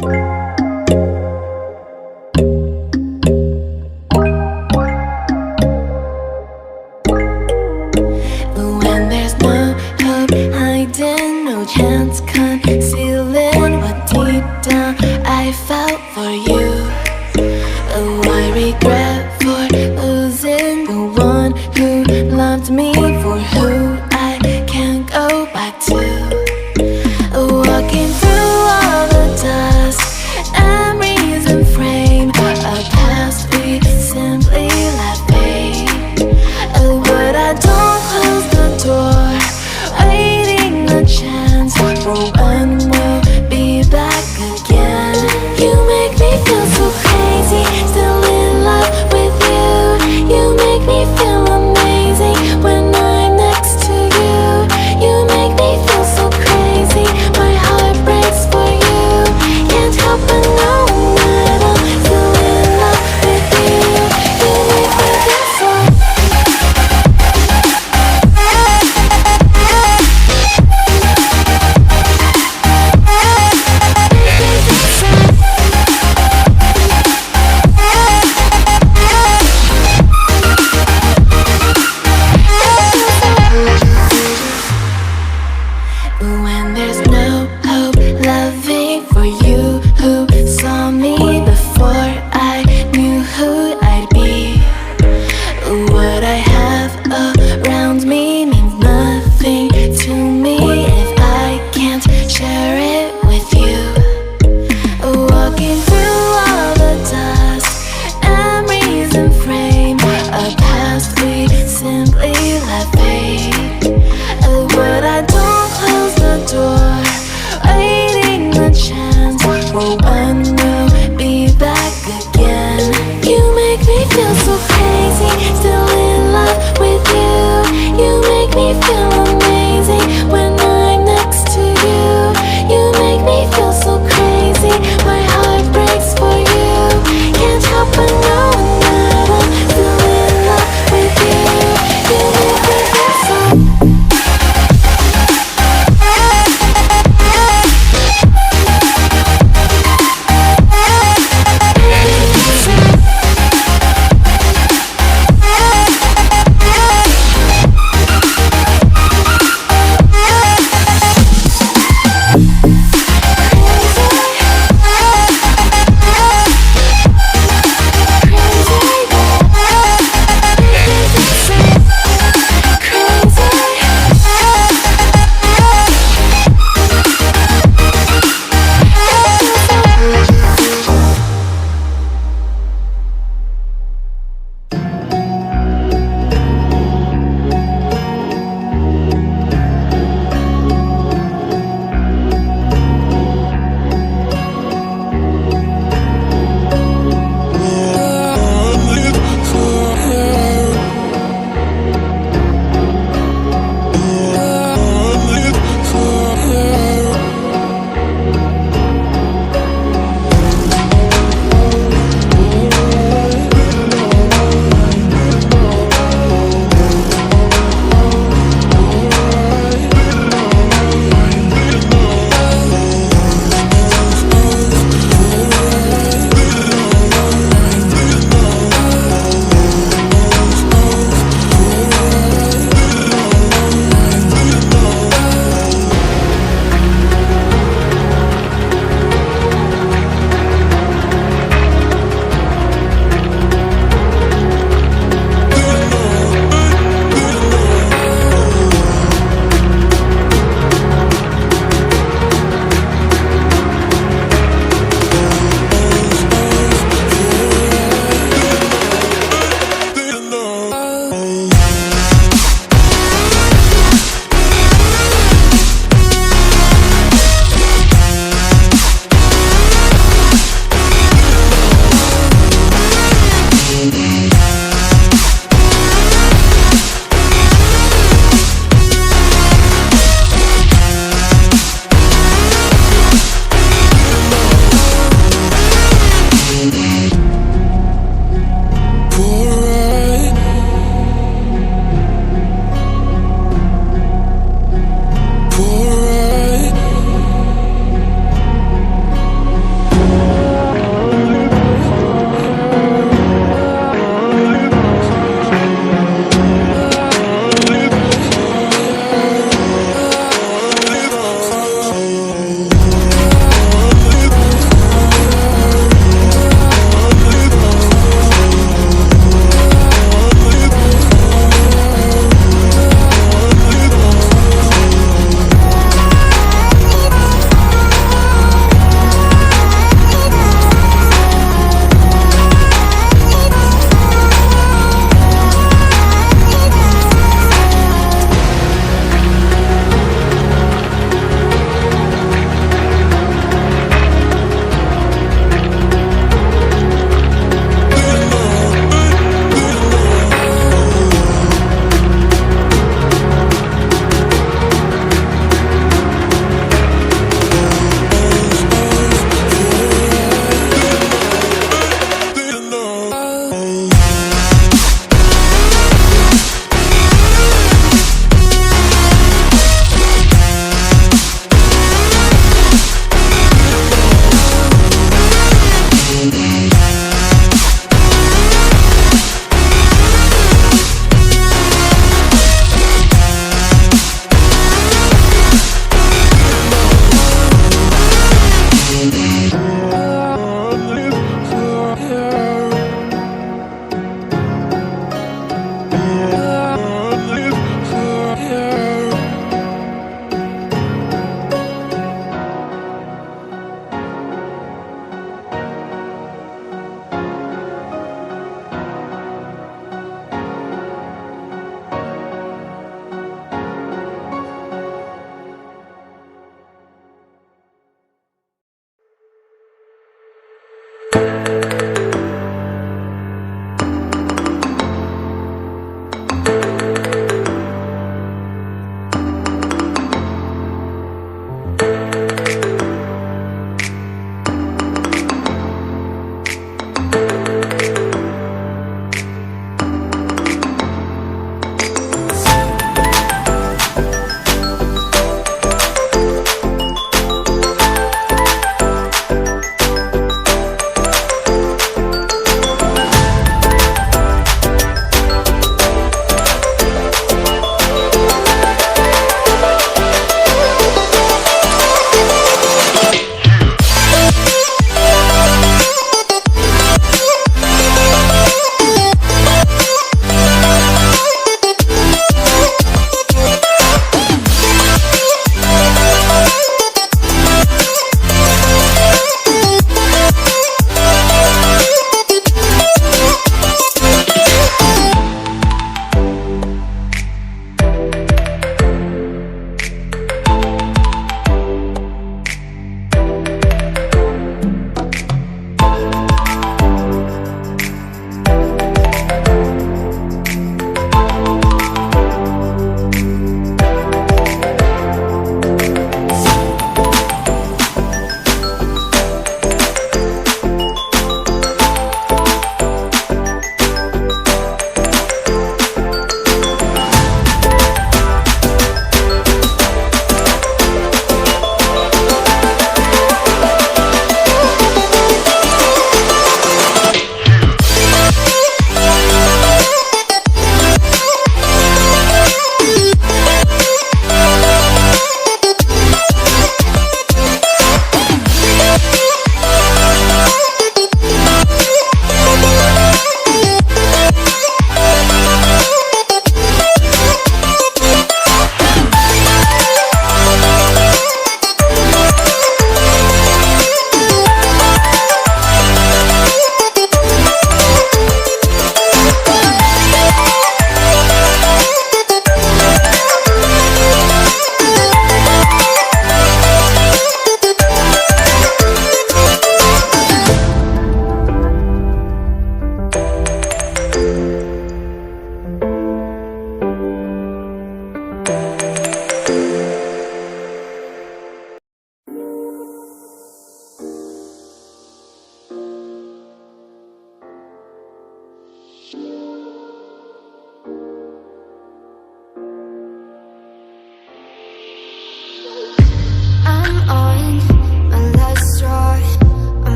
When there's no hope hiding, no chance concealing what deep down I felt for you. Oh, I regret for losing the one who loved me, for who I can't go back to. Walking through all the dust, memories and frame, a past we simply let fade. Oh, but I don't close the door, waiting a chance for when we'll be back again. You make me feel so crazy, still in love with you. You make me feel amazing when I'm next to you. You make me feel so crazy, my heart breaks for you. Can't help but know that I'm still in love with you. You make me feel so. When there's no hope loving for you who saw me before I knew who I'd be. What I have around me means nothing to me if I can't share it with you. Walking through all the dust, memories and frame, a past we simply let fade. But I don't close the door, waiting a chance for when